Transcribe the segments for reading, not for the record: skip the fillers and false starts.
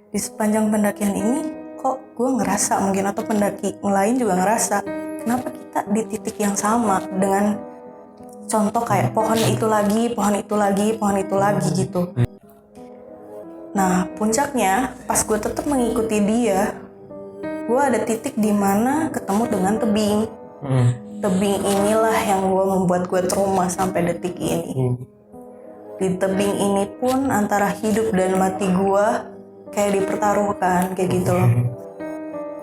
Di sepanjang pendakian ini kok gue ngerasa mungkin, atau pendaki lain juga ngerasa, kenapa kita di titik yang sama dengan contoh kayak pohon itu lagi, pohon itu lagi, pohon itu lagi gitu. Nah puncaknya pas gue tetap mengikuti dia, gue ada titik di mana ketemu dengan tebing. Tebing inilah yang gue membuat gue trauma sampai detik ini. Di tebing ini pun antara hidup dan mati gue kayak dipertaruhkan kayak gitu loh.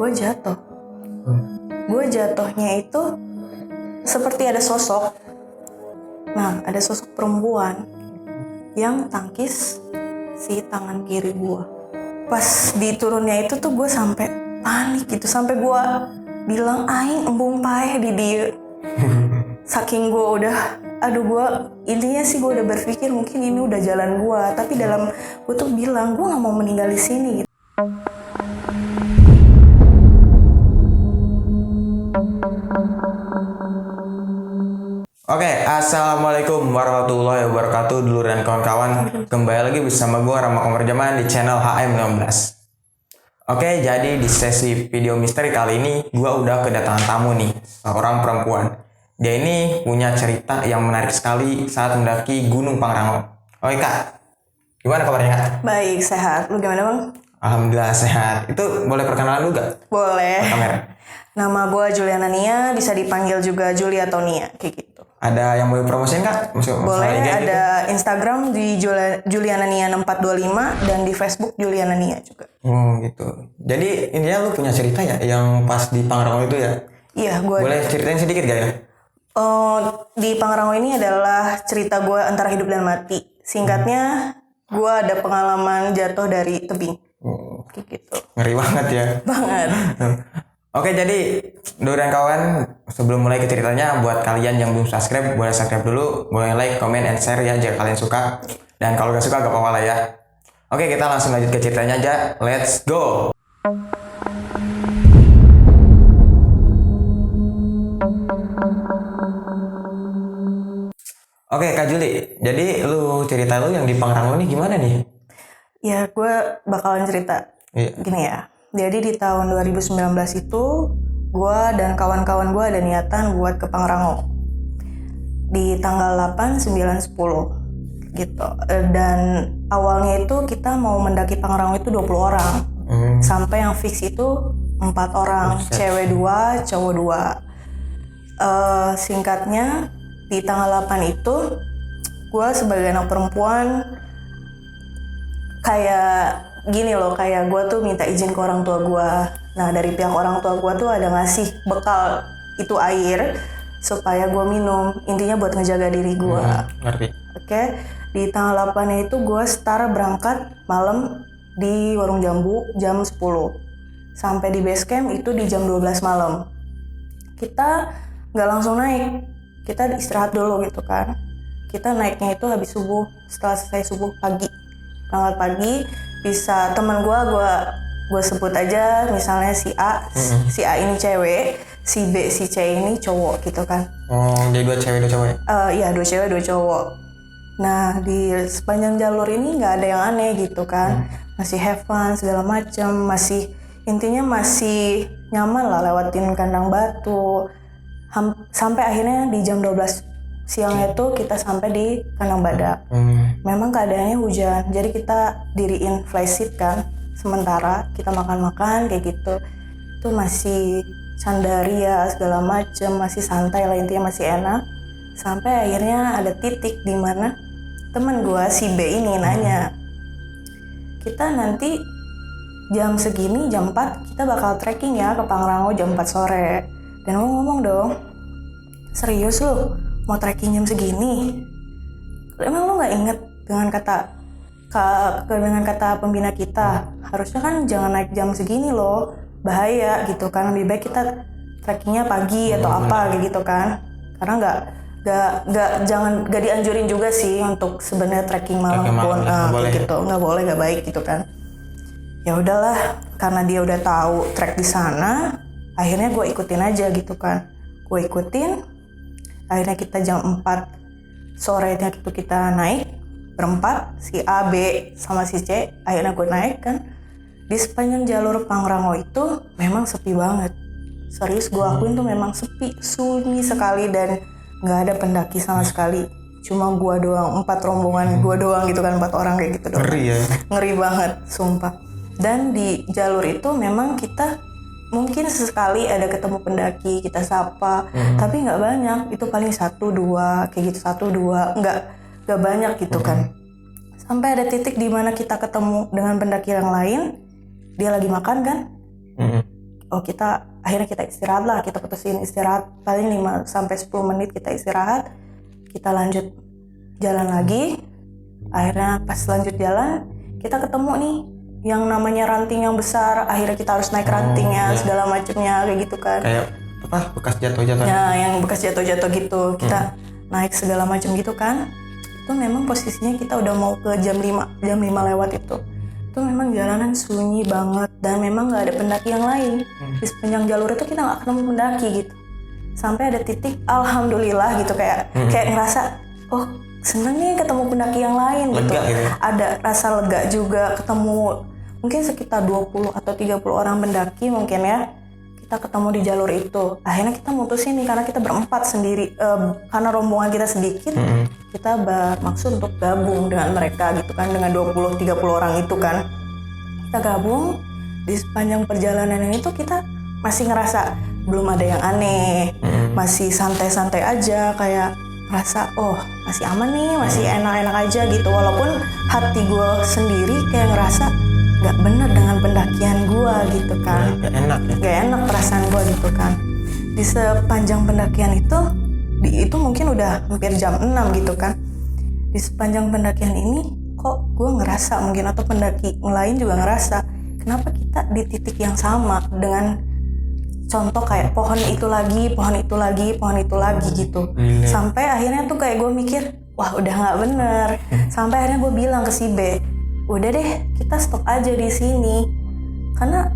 Gue jatuh. Gue jatuhnya itu seperti ada sosok. Nah, ada sosok perempuan yang tangkis si tangan kiri gue. Pas di turunnya itu tuh gue sampai panik gitu, sampai gue bilang aing embung paeh di dia. Saking gue udah, intinya sih gue udah berpikir mungkin ini udah jalan gue, tapi dalam gue tuh bilang gue nggak mau meninggal di sini gitu. Oke, assalamualaikum warahmatullahi wabarakatuh, dulur dan kawan-kawan. Kembali lagi bersama gue Rama Komarjaman di channel HM16. Oke, jadi di sesi video misteri kali ini gue udah kedatangan tamu nih, seorang perempuan. Dia ini punya cerita yang menarik sekali saat mendaki Gunung Pangrango. Oke kak, gimana kabarnya kak? Baik, sehat. Lu gimana bang? Alhamdulillah sehat. Itu boleh perkenalan dulu gak? Boleh. Kamera. Nama gue Juliana Nia, bisa dipanggil juga Julia atau Nia, kayak gitu. Ada yang mau promosiin kak? Boleh, IG ada gitu? Instagram di Juliana Nia 6425 dan di Facebook Juliana Nia juga. Gitu. Jadi intinya lu punya cerita ya yang pas di Pangrango itu ya? Iya, gue. Boleh ceritain sedikit gak ya? Di Pangrango ini adalah cerita gue antara hidup dan mati. Singkatnya, gue ada pengalaman jatuh dari tebing. Kayak gitu. Ngeri banget ya. Banget. Oke, jadi dulu dan kawan, sebelum mulai ke ceritanya, buat kalian yang belum subscribe, boleh subscribe dulu, boleh like, comment, and share ya jika kalian suka. Dan kalau gak suka gak apa-apa lah ya. Oke, kita langsung lanjut ke ceritanya aja. Let's go! Oke, Kak Juli, jadi lu cerita lu yang di Pangrango ini gimana nih? Ya, gue bakalan cerita. Iya. Gini ya. Jadi di tahun 2019 itu, gue dan kawan-kawan gue ada niatan buat ke Pangrango. Di tanggal 8, 9, 10 gitu. Dan awalnya itu kita mau mendaki Pangrango itu 20 orang. Sampai yang fix itu 4 orang. Cewek 2, cowok 2. Singkatnya, di tanggal 8 itu, gue sebagai anak perempuan kayak gini loh, kayak gue tuh minta izin ke orang tua gue. Nah dari pihak orang tua gue tuh ada ngasih bekal itu air supaya gue minum, intinya buat ngejaga diri gue. Ngerti. Oke, di tanggal 8 itu gue start berangkat malam di Warung Jambu jam 10. Sampai di base camp itu di jam 12 malam. Kita nggak langsung naik, kita istirahat dulu gitu kan. Kita naiknya itu habis subuh, setelah selesai subuh pagi. Berangkat pagi, bisa teman gue sebut aja misalnya si A, si A ini cewek, si B, si C ini cowok gitu kan. Jadi 2 cewek 2 cowok ya? Iya, 2 cewek 2 cowok. Nah di sepanjang jalur ini nggak ada yang aneh gitu kan. Masih have fun segala macam, intinya masih nyaman lah lewatin kandang batu. Sampai akhirnya di jam 12 siang itu kita sampai di kandang badak. Memang keadaannya hujan, jadi kita diriin flash seat kan. Sementara kita makan-makan kayak gitu. Itu masih sandaria segala macem, masih santai lah, intinya masih enak. Sampai akhirnya ada titik di mana teman gue si B ini nanya, kita nanti jam segini, jam 4 kita bakal trekking ya ke Pangrango jam 4 sore. Dan gue ngomong dong, serius lu mau trekking jam segini? Emang lu nggak inget dengan kata pembina kita, harusnya kan jangan naik jam segini loh, bahaya gitu kan, lebih baik kita trekkingnya pagi atau apa kayak gitu kan, karena nggak dianjurin juga sih untuk sebenarnya trekking malam pun gitu, nggak boleh, nggak baik gitu kan. Ya udahlah, karena dia udah tahu trek di sana, akhirnya gue ikutin aja gitu kan. Gue ikutin, akhirnya kita jam 4 sore itu kita naik berempat, si A, B, sama si C. Akhirnya gue naik kan, Di sepanjang jalur Pangrango itu memang sepi banget. Serius gue akuin tuh memang sepi, sunyi sekali dan nggak ada pendaki sama sekali. Cuma gue doang, 4 rombongan gue doang gitu kan, 4 orang kayak gitu doang. Ngeri ya. Ngeri banget, sumpah. Dan di jalur itu memang kita mungkin sesekali ada ketemu pendaki, kita sapa, tapi nggak banyak. Itu paling 1-2 kayak gitu, 1-2, nggak banyak gitu kan. Sampai ada titik di mana kita ketemu dengan pendaki yang lain, dia lagi makan kan. Oh akhirnya kita istirahat lah, kita putusin istirahat paling 5-10 menit kita istirahat, kita lanjut jalan lagi. Akhirnya pas lanjut jalan kita ketemu nih yang namanya ranting yang besar, akhirnya kita harus naik rantingnya segala macamnya kayak gitu kan. Kayak apa, bekas jatuh-jatuh. Ya yang bekas jatuh-jatuh gitu, kita naik segala macam gitu kan. Itu memang posisinya kita udah mau ke jam 5 lewat itu memang jalanan sunyi banget dan memang nggak ada pendaki yang lain. Di sepanjang jalur itu kita nggak ketemu pendaki gitu. Sampai ada titik alhamdulillah gitu, kayak ngerasa oh seneng nih ketemu pendaki yang lain gitu. Lega gitu. Ada rasa lega juga, ketemu mungkin sekitar 20 atau 30 orang pendaki mungkin ya. Kita ketemu di jalur itu. Akhirnya kita mutusin nih, karena kita berempat sendiri, karena rombongan kita sedikit, kita bermaksud untuk gabung dengan mereka gitu kan, dengan 20-30 orang itu kan. Kita gabung. Di sepanjang perjalanan ini tuh kita masih ngerasa belum ada yang aneh, masih santai-santai aja, kayak ngerasa oh masih aman nih, masih enak-enak aja gitu. Walaupun hati gue sendiri kayak ngerasa gak bener dengan pendakian gue gitu kan. Gak enak perasaan gue gitu kan. Di sepanjang pendakian itu mungkin udah hampir jam 6 gitu kan. Di sepanjang pendakian ini kok gue ngerasa mungkin, atau pendaki lain juga ngerasa, kenapa kita di titik yang sama dengan contoh kayak pohon itu lagi gitu. Sampai akhirnya tuh kayak gue mikir, wah udah gak bener. Sampai akhirnya gue bilang ke si B, udah deh kita stop aja di sini. Karena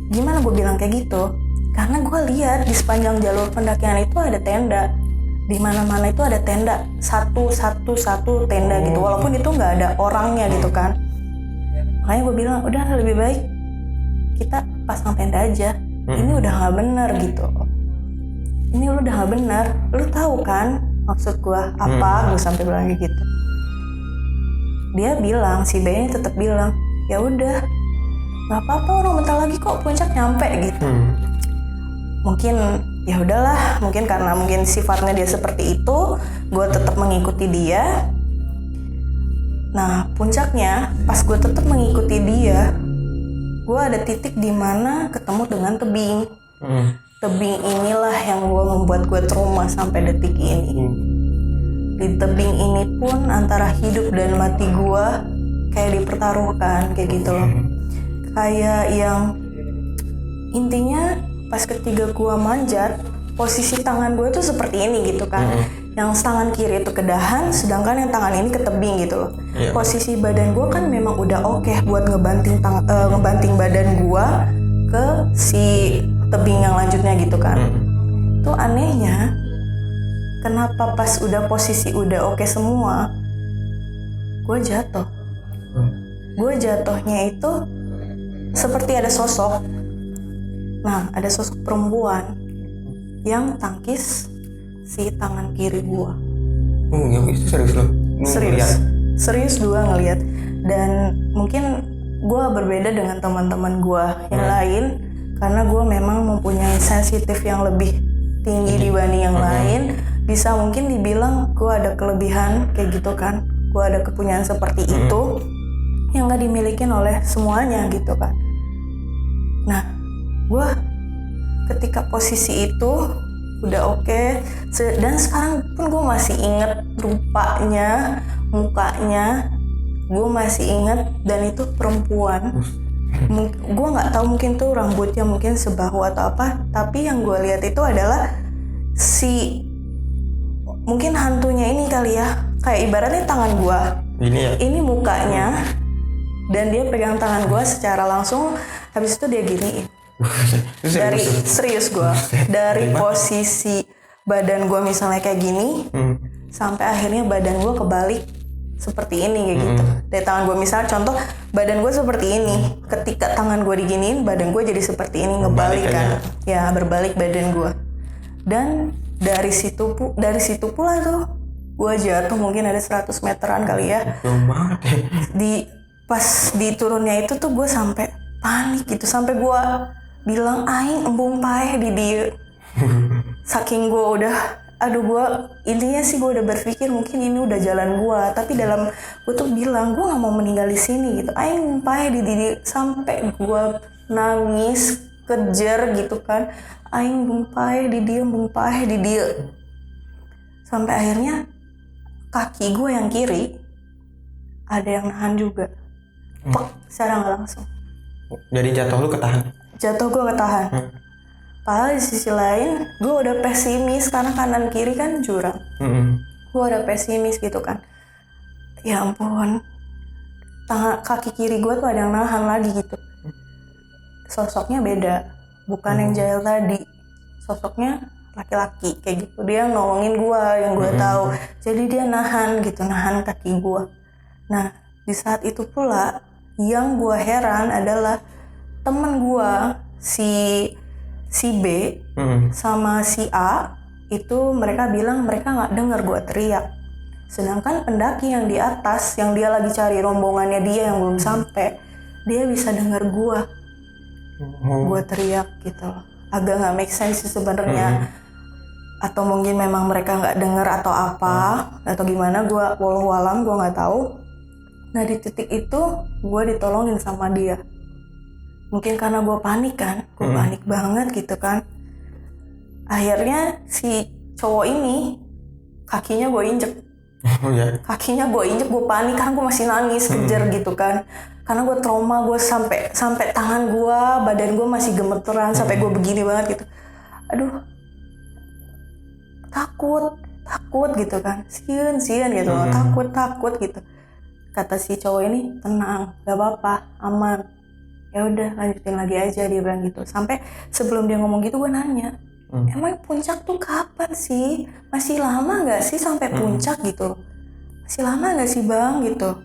gimana gue bilang kayak gitu? Karena gue lihat di sepanjang jalur pendakian itu ada tenda, di mana-mana itu ada tenda, satu tenda gitu. Walaupun itu nggak ada orangnya gitu kan. Makanya gue bilang udah lebih baik kita pasang tenda aja. Ini udah nggak bener gitu. Ini lu udah nggak bener. Lu tahu kan maksud gue apa? Gue sampai bilang kayak gitu. Dia bilang, si B ini tetap bilang, ya udah, nggak apa-apa, orang bentar lagi kok puncak nyampe gitu. Mungkin ya udahlah, mungkin karena mungkin sifatnya dia seperti itu, gue tetap mengikuti dia. Nah puncaknya, pas gue tetap mengikuti dia, gue ada titik di mana ketemu dengan tebing. Tebing inilah yang membuat gue trauma sampai detik ini. Di tebing ini pun antara hidup dan mati gue kayak dipertaruhkan kayak gitu loh. Kayak yang intinya pas ketiga gue manjat, posisi tangan gue tuh seperti ini gitu kan. Yang tangan kiri itu ke dahan, sedangkan yang tangan ini ke tebing gitu loh. Posisi badan gue kan memang udah oke buat ngebanting badan gue ke si tebing yang lanjutnya gitu kan. Tuh anehnya, kenapa pas udah posisi udah oke semua, gue jatuh. Gue jatuhnya itu seperti ada sosok. Nah, ada sosok perempuan yang tangkis si tangan kiri gue. Itu serius loh? Serius gue ngeliat. Dan mungkin gue berbeda dengan teman-teman gue yang lain, karena gue memang mempunyai sensitif yang lebih tinggi dibanding yang lain. Bisa mungkin dibilang gue ada kelebihan kayak gitu kan. Gue ada kepunyaan seperti itu yang gak dimilikin oleh semuanya gitu kan. Nah, gue ketika posisi itu udah oke, dan sekarang pun gue masih inget rupanya, mukanya gue masih inget, dan itu perempuan. Gue nggak tahu, mungkin tuh rambutnya mungkin sebahu atau apa, tapi yang gue lihat itu adalah si mungkin hantunya ini kali ya, kayak ibaratnya tangan gue ini mukanya, dan dia pegang tangan gue secara langsung. Habis itu dia giniin. Dari serius gue, dari posisi badan gue misalnya kayak gini, sampai akhirnya badan gue kebalik seperti ini kayak gitu. Dari tangan gue misalnya contoh badan gue seperti ini, ketika tangan gue diginiin badan gue jadi seperti ini, ngebalik kan, ya berbalik badan gue. Dan dari situ pula tuh gue jatuh mungkin ada 100 meteran kali ya. Jauh banget ya. Pas di turunnya itu tuh gue sampai panik gitu, sampai gue bilang aing embung paeh di dia. Saking gue udah, gue intinya sih gue udah berpikir mungkin ini udah jalan gue, tapi dalam gue tuh bilang gue nggak mau meninggal di sini gitu. Aing embung paeh di dia, sampai gue nangis kejar gitu kan. Aing embung paeh di dia, sampai akhirnya kaki gue yang kiri ada yang nahan juga. Secara nggak langsung. Jadi jatuh lu ketahan? Jatuh gue ketahan. Padahal di sisi lain gue udah pesimis karena kanan kiri kan jurang. Gue udah pesimis gitu kan. Ya ampun, kaki kiri gue tuh ada yang nahan lagi gitu. Sosoknya beda, bukan yang Jael tadi. Sosoknya laki-laki kayak gitu. Dia nolongin gue, yang gue tahu. Jadi dia nahan gitu, nahan kaki gue. Nah di saat itu pula yang gue heran adalah temen gue si B sama si A itu mereka bilang mereka nggak dengar gue teriak, sedangkan pendaki yang di atas yang dia lagi cari rombongannya dia yang belum sampai, dia bisa dengar gue teriak gitu. Agak nggak make sense sih sebenarnya. Atau mungkin memang mereka nggak dengar atau apa atau gimana, gue walau alam gue nggak tahu. Nah di titik itu gue ditolongin sama dia. Mungkin karena gue panik kan, gue panik banget gitu kan. Akhirnya si cowok ini kakinya gue injek. Kakinya gue injek, gue panik kan, gue masih nangis kejar gitu kan. Karena gue trauma, gue sampai tangan gue, badan gue masih gemeteran, sampai gue begini banget gitu. Aduh, takut gitu kan, sian gitu, takut gitu. Kata si cowok ini, tenang, gak apa-apa, aman. Ya udah lanjutin lagi aja, dia bilang gitu. Sampai sebelum dia ngomong gitu gue nanya, emang puncak tuh kapan sih? Masih lama gak sih sampai puncak gitu? Masih lama gak sih bang gitu?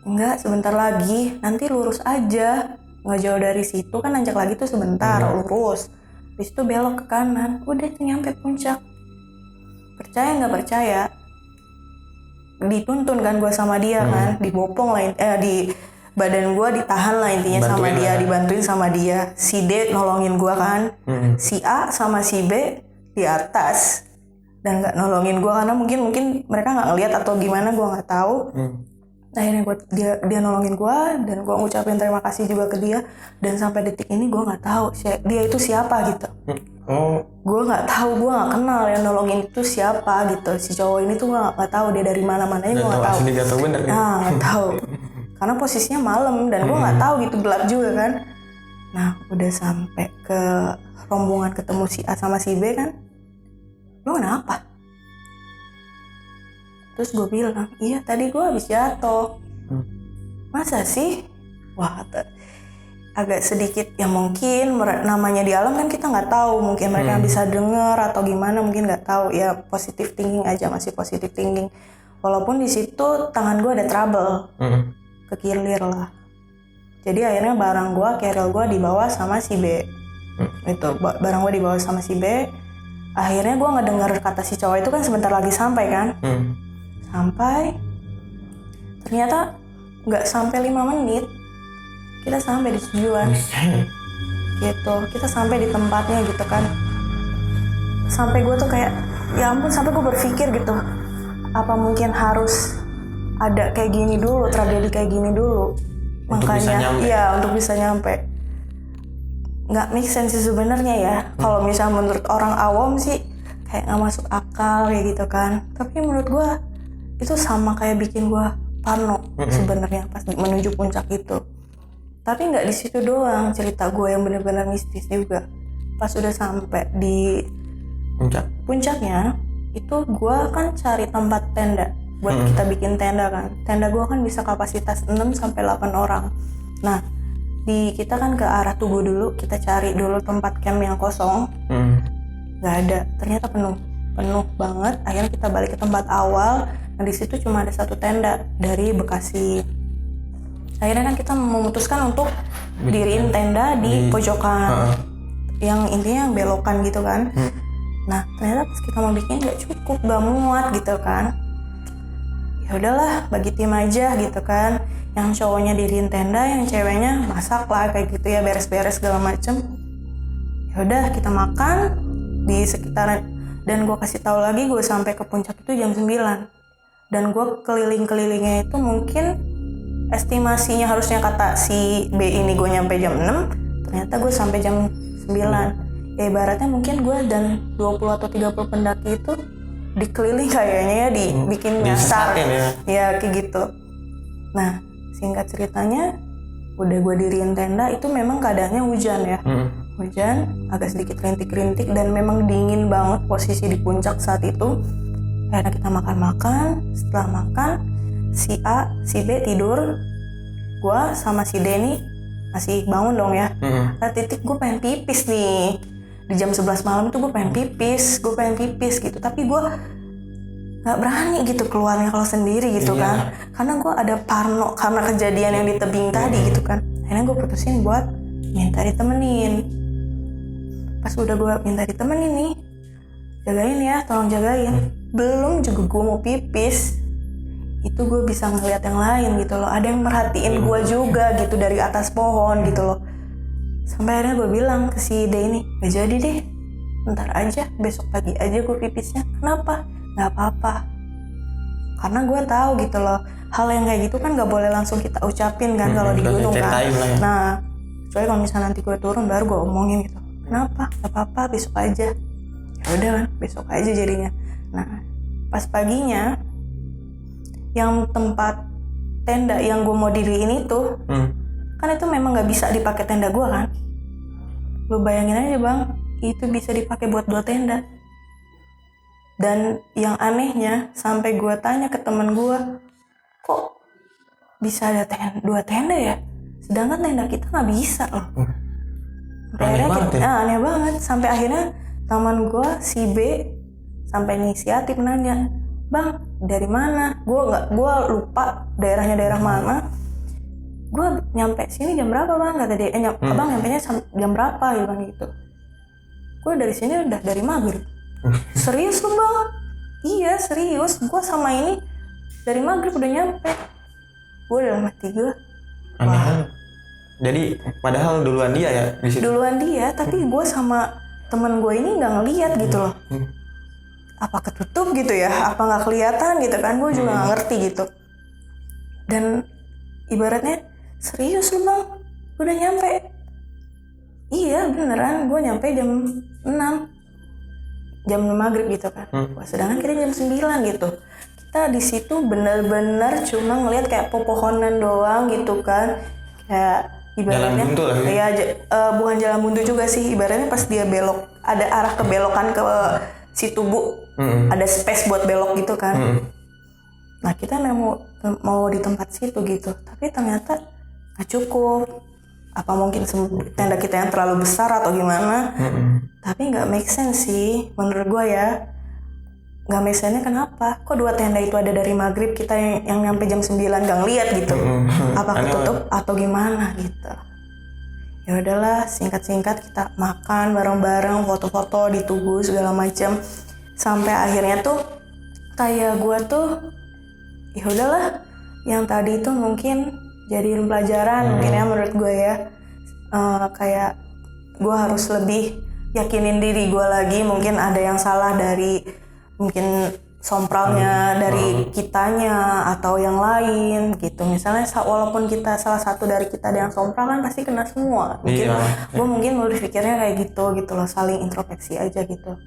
Enggak, sebentar lagi, nanti lurus aja. Nggak jauh dari situ kan, nanjak lagi tuh sebentar, lurus. Habis itu belok ke kanan, udah nyampe puncak. Percaya nggak percaya? Dituntun kan gue sama dia kan, dibopong lah, di badan gue ditahan lah intinya. Bantuin sama dia, dibantuin sama dia. Si D nolongin gue kan, si A sama si B di atas dan nggak nolongin gue karena mungkin mereka nggak ngeliat atau gimana, gue nggak tahu. Akhirnya dia nolongin gue dan gue ngucapin terima kasih juga ke dia. Dan sampai detik ini gue nggak tahu dia itu siapa gitu. Gue nggak tahu, gue nggak kenal yang nolongin itu siapa gitu. Si cowok ini tuh gue nggak tahu dia dari mana-mananya, gue nggak tahu. Nggak tahu. Karena posisinya malam dan gue nggak tahu gitu, gelap juga kan. Nah udah sampai ke rombongan ketemu si A sama si B kan, lo kenapa? Terus gue bilang, iya tadi gue habis jatuh. Masa sih? Wah, agak sedikit ya mungkin namanya di alam kan kita nggak tahu, mungkin mereka bisa dengar atau gimana, mungkin nggak tahu. Ya positive thinking aja, masih positive thinking. Walaupun di situ tangan gue ada trouble, kekilir lah. Jadi akhirnya barang gue, carrier gue dibawa sama si B. Itu barang gue dibawa sama si B. Akhirnya gue ngedengar kata si cowok itu kan sebentar lagi sampai kan. Sampai ternyata nggak sampai 5 menit kita sampai di tujuan gitu. Kita sampai di tempatnya gitu kan. Sampai gue tuh kayak ya ampun, sampai gue berpikir gitu, apa mungkin harus ada kayak gini dulu, tragedi kayak gini dulu makanya iya untuk bisa nyampe. Nggak make sense sih sebenarnya ya. Kalau misalnya menurut orang awam sih kayak nggak masuk akal kayak gitu kan, tapi menurut gue itu sama kayak bikin gue parno sebenarnya pas menuju puncak itu. Tapi nggak di situ doang cerita gue yang benar-benar mistis juga. Pas udah sampai di puncaknya itu gue kan cari tempat tenda buat kita bikin tenda kan. Tenda gue kan bisa kapasitas 6 sampai 8 orang. Nah kita kan ke arah Tugu dulu, kita cari dulu tempat camp yang kosong. Nggak ada, ternyata penuh banget. Akhirnya kita balik ke tempat awal Nah di situ cuma ada satu tenda dari Bekasi. Akhirnya kan kita memutuskan untuk diriin tenda di pojokan, yang intinya yang belokan gitu kan. Nah ternyata pas kita mau bikin nggak cukup, nggak muat gitu kan. Ya udahlah, bagi tim aja gitu kan. Yang cowoknya diriin tenda, yang ceweknya masak lah kayak gitu ya, beres-beres segala macem. Ya udah kita makan di sekitaran, dan gue kasih tahu lagi gue sampai ke puncak itu jam 9. Dan gue keliling-kelilingnya itu mungkin estimasinya harusnya kata si B ini gue nyampe jam 6, ternyata gue sampai jam 9. Ya ibaratnya mungkin gue dan 20 atau 30 pendaki itu dikeliling kayaknya ya, dibikin nyasar ya kayak gitu. Nah singkat ceritanya udah gue diriin tenda, itu memang keadaannya hujan ya. Hujan, agak sedikit rintik-rintik, dan memang dingin banget posisi di puncak saat itu. Akhirnya kita makan-makan. Setelah makan, si A, si B tidur, gue sama si D nih masih bangun dong ya. Nah, titik gue pengen pipis nih. Di jam 11 malam itu gue pengen pipis gitu. Tapi gue gak berani gitu keluarnya kalau sendiri gitu kan. Karena gue ada parno karena kejadian yang di tebing tadi gitu kan. Akhirnya gue putusin buat minta ditemenin. Pas udah gue minta ditemenin nih, jagain ya, tolong jagain. Belum juga gue mau pipis, itu gue bisa ngeliat yang lain gitu loh. Ada yang merhatiin gue juga gitu dari atas pohon gitu loh. Sampai akhirnya gue bilang ke si D ini, gak jadi deh, ntar aja, besok pagi aja gue pipisnya. Kenapa? Gak apa-apa. Karena gue tahu gitu loh, hal yang kayak gitu kan gak boleh langsung kita ucapin kan kalau di gunung kan. Nah, kecuali kalau misalnya nanti gue turun baru gue omongin gitu. Kenapa? Gak apa-apa, besok aja. Ya udah kan, besok aja jadinya. Nah, pas paginya yang tempat tenda yang gue mau diriin itu, kan itu memang nggak bisa dipakai tenda gue kan. Lu bayangin aja bang, itu bisa dipakai buat 2 tenda. Dan yang anehnya, sampai gue tanya ke temen gue, kok bisa ada 2 tenda ya? Sedangkan tenda kita nggak bisa loh. Aneh banget ya? Aneh banget. Sampai akhirnya teman gue si B sampai inisiatif nanya, bang dari mana? Gue lupa daerahnya daerah mana. Gue nyampe sini jam berapa bang? Kata dia, abang nyampenya jam berapa? Gitu. Gue dari sini udah dari maghrib. Serius lu bang? Iya serius. Gue sama ini dari maghrib udah nyampe. Gue dalam hati gue, wah. Jadi padahal duluan dia ya di situ. Duluan dia, tapi gue sama temen gue ini nggak ngeliat gitu loh. Apa ketutup gitu ya? Apa nggak kelihatan gitu kan? Gue juga nggak ngerti gitu. Dan ibaratnya serius lu bang, udah nyampe? Iya beneran, gue nyampe jam 6, jam maghrib gitu kan. Sedangkan kita jam 9 gitu. Kita di situ bener-bener cuma ngeliat kayak pepohonan doang gitu kan. Kayak ibaratnya jalan buntu lah ya? Bukan jalan buntu juga sih, ibaratnya pas dia belok ada arah kebelokan ke situ bu, ada space buat belok gitu kan. Nah kita mau di tempat situ gitu, tapi ternyata gak cukup. Apa mungkin tenda kita yang terlalu besar atau gimana. Tapi gak make sense sih menurut gue ya. Gak make sense-nya kenapa? Kok 2 tenda itu ada dari maghrib, kita yang nyampe jam 9 gak ngeliat gitu. Apa ketutup atau gimana gitu. Ya udahlah, singkat-singkat kita makan bareng-bareng, foto-foto di Tugu segala macam. Sampai akhirnya tuh kayak gue tuh, ya udahlah, yang tadi itu mungkin jadi pelajaran mungkin ya menurut gue ya. Kayak gue harus lebih yakinin diri gue lagi. Mungkin ada yang salah dari mungkin sompralnya dari kitanya atau yang lain gitu. Misalnya walaupun kita salah satu dari kita ada yang sompral kan pasti kena semua. Mungkin gue mungkin berpikirnya kayak gitu loh, saling introspeksi aja gitu.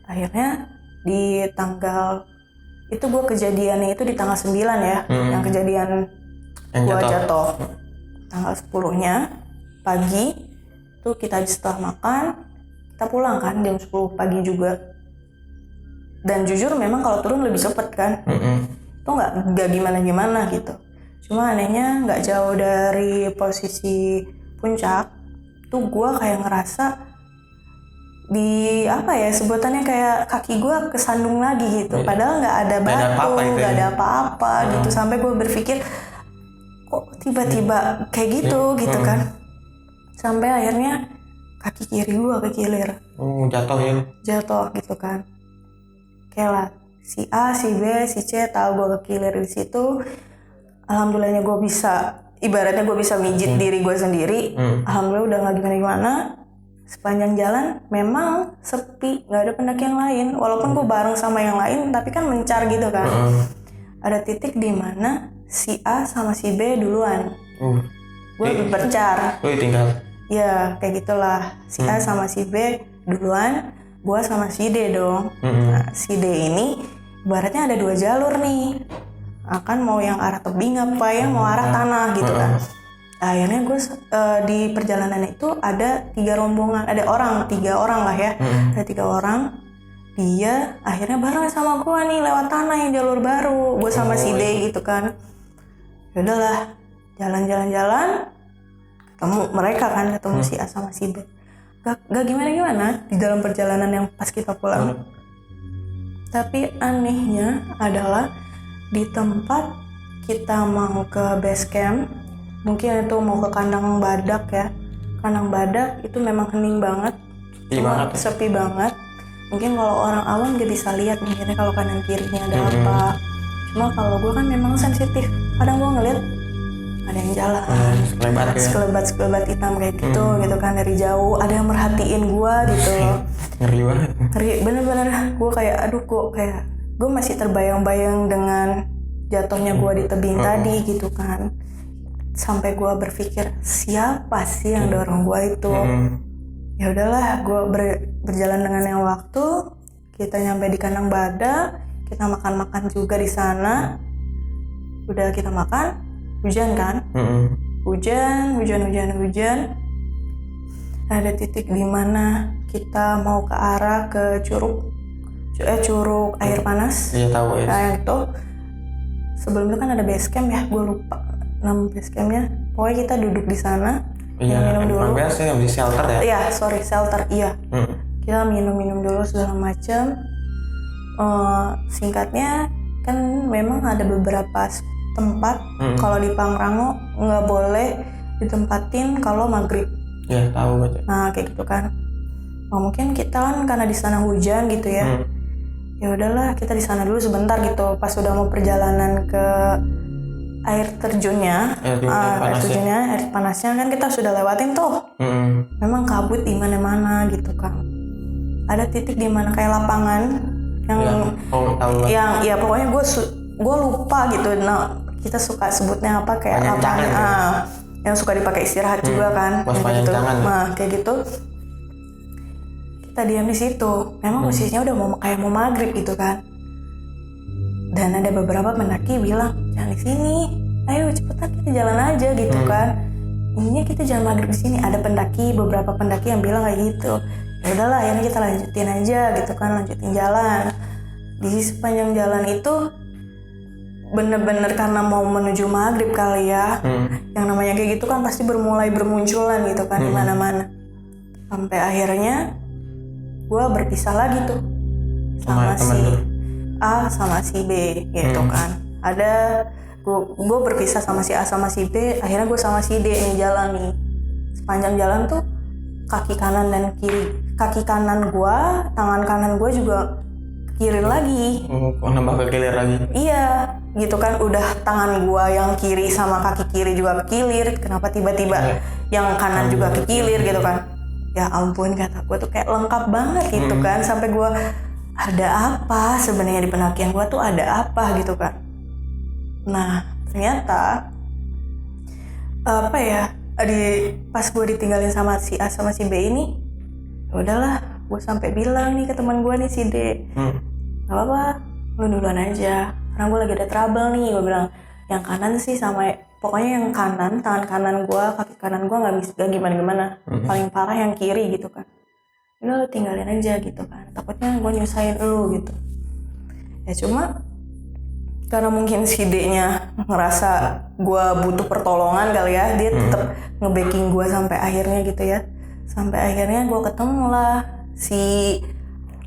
Akhirnya di tanggal itu gue kejadiannya itu di tanggal 9 ya, yang kejadian gue jatuh. Tanggal 10-nya pagi tuh kita setelah makan kita pulang kan jam 10 pagi juga. Dan jujur memang kalau turun lebih cepet kan, itu nggak gimana gitu. Cuma anehnya nggak jauh dari posisi puncak tuh gue kayak ngerasa di apa ya sebutannya kayak kaki gue kesandung lagi gitu. Padahal nggak ada batu, nggak ada apa-apa gitu. Sampai gue berpikir kok tiba-tiba kayak gitu gitu kan. Sampai akhirnya kaki kiri gue kekilir. Jatuh ya? Jatuh gitu kan. Kayak lah si A, si B, si C tahu gue kekilir di situ. Alhamdulillahnya gue bisa, ibaratnya gue bisa mijit diri gue sendiri. Alhamdulillah udah nggak gimana-gimana. Sepanjang jalan memang sepi, nggak ada pendaki yang lain. Walaupun gue bareng sama yang lain, tapi kan mencar gitu kan. Ada titik di mana si A sama si B duluan. Gue bercar. Tinggal. Ya kayak gitulah. Si A sama si B duluan, gue sama si D dong. Nah, si D ini ibaratnya ada 2 jalur nih. Akan mau yang arah tebing apa yang mau arah tanah gitu kan. Akhirnya gue di perjalanan itu ada 3 rombongan, ada 3 orang lah ya. Ada 3 orang. Dia akhirnya bareng sama gue nih lewat tanah yang jalur baru. Gue sama si D gitu kan. Yaudahlah, jalan-jalan-jalan, ketemu mereka kan, ketemu si A sama si B. Gak gimana-gimana di dalam perjalanan yang pas kita pulang. Tapi anehnya adalah di tempat kita mau ke base camp, mungkin itu mau ke kandang badak ya. Kandang badak itu memang hening banget, sepi banget. Mungkin kalau orang awam gak bisa lihat mungkinnya kalau kanan kirinya ada apa. Cuma kalau gue kan memang sensitif. Kadang gue ngeliat ada yang jalan, sekelebat hitam kayak gitu, gitu kan dari jauh. Ada yang merhatiin gue gitu. Ngeri banget. Ngeri, bener-bener. Gue kayak, gue masih terbayang-bayang dengan jatuhnya gue di tebing tadi gitu kan. Sampai gue berpikir siapa sih yang dorong gue itu. Ya udahlah, gue berjalan dengan yang waktu. Kita nyampe di kandang badak, kita makan juga di sana. Udah kita makan, hujan kan? Hujan. Ada titik di mana kita mau ke arah ke curug air panas. Iya tahu ya. Nah itu sebelum itu kan ada base camp ya, gue lupa nama base campnya. Pokoknya kita duduk di sana, minum dulu. Biasanya di shelter ya? Iya, shelter, iya. Kita minum dulu segala macam. Singkatnya kan memang ada beberapa tempat kalau di Pangrango nggak boleh ditempatin kalau maghrib. Iya tahu baca. Nah kayak gitu kan. Mungkin kita kan karena di sana hujan gitu ya. Ya udahlah kita di sana dulu sebentar gitu. Pas udah mau perjalanan ke air terjunnya, air panasnya kan kita sudah lewatin tuh. Memang kabut di mana-mana gitu kan. Ada titik di mana kayak lapangan yang ya pokoknya gue lupa gitu. Nah kita suka sebutnya apa kayak lapangan yang suka dipakai istirahat juga kan. Gitu. Nah kayak gitu. Kita diam di situ. Memang posisinya udah mau maghrib gitu kan. Dan ada beberapa pendaki bilang, jangan di sini. Ayo cepetan kita jalan aja gitu kan. Ininya kita jalan maghrib di sini. Ada beberapa pendaki yang bilang kayak gitu. Ya udahlah, akhirnya kita lanjutin aja gitu kan, lanjutin jalan. Di sepanjang jalan itu bener-bener karena mau menuju maghrib kali ya. Yang namanya kayak gitu kan pasti bermunculan gitu kan di mana-mana. Sampai akhirnya gue berpisah lagi tuh sama si A sama si B gitu kan. Ada gue berpisah sama si A sama si B, akhirnya gue sama si D nih jalan nih. Sepanjang jalan tuh kaki kanan dan kiri, kaki kanan gue, tangan kanan gue juga kiri lagi. Nambah kekilir lagi. Iya gitu kan, udah tangan gue yang kiri sama kaki kiri juga kekilir, kenapa tiba-tiba yang kanan juga kekilir gitu kan. Ya ampun, kata gue tuh kayak lengkap banget gitu kan. Sampai gue, ada apa sebenarnya di pendakian gue tuh, ada apa gitu kan. Nah ternyata apa ya, pas gue ditinggalin sama si A sama si B ini, udahlah gue sampai bilang nih ke teman gue nih si D, gak apa-apa lu duluan aja karena gue lagi ada trouble nih. Gue bilang yang kanan sih sama, pokoknya yang kanan, tangan kanan gue, kaki kanan gue gak gimana-gimana. Paling parah yang kiri gitu kan. Udah lu tinggalin aja gitu kan, takutnya gue nyusahin lu gitu. Ya cuma karena mungkin si D-nya ngerasa gue butuh pertolongan kali ya, dia tetap nge-backing gue sampai akhirnya gitu ya. Sampai akhirnya gue ketemu lah si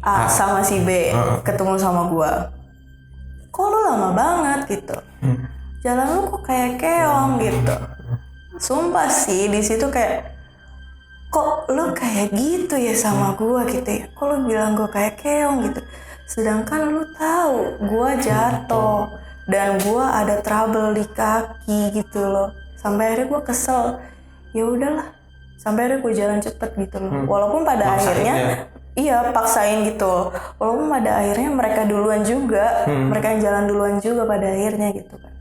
A sama si B ketemu sama gue, kok lu lama banget gitu, jalan lu kok kayak keong gitu. Sumpah sih di situ kayak, kok lu kayak gitu ya sama gue gitu ya, kok lu bilang gue kayak keong gitu, sedangkan lu tahu gue jatuh dan gue ada trouble di kaki gitu loh. Sampai akhirnya gue kesel, ya udahlah, sampai akhirnya gue jalan cepet gitu loh. Walaupun pada akhirnya iya paksain gitu, walaupun pada akhirnya mereka duluan juga, mereka yang jalan duluan juga pada akhirnya gitu kan.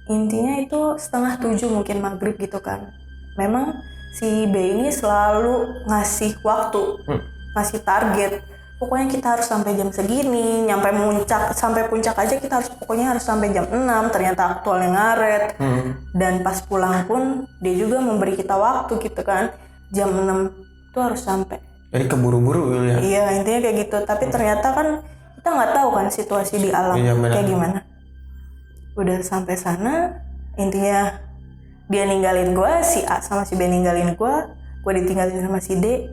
Intinya itu 6:30 mungkin maghrib gitu kan. Memang si B ini selalu ngasih waktu, ngasih target. Pokoknya kita harus sampai jam segini, sampai puncak aja kita pokoknya harus sampai jam 6. Ternyata aktualnya ngaret. Dan pas pulang pun dia juga memberi kita waktu gitu kan. Jam 6 tuh harus sampai. Jadi keburu-buru gitu ya. Iya, intinya kayak gitu. Tapi ternyata kan kita nggak tahu kan situasi di alam kayak gimana. Udah sampai sana, intinya dia ninggalin gue, si A sama si B ninggalin gue ditinggalin sama si D.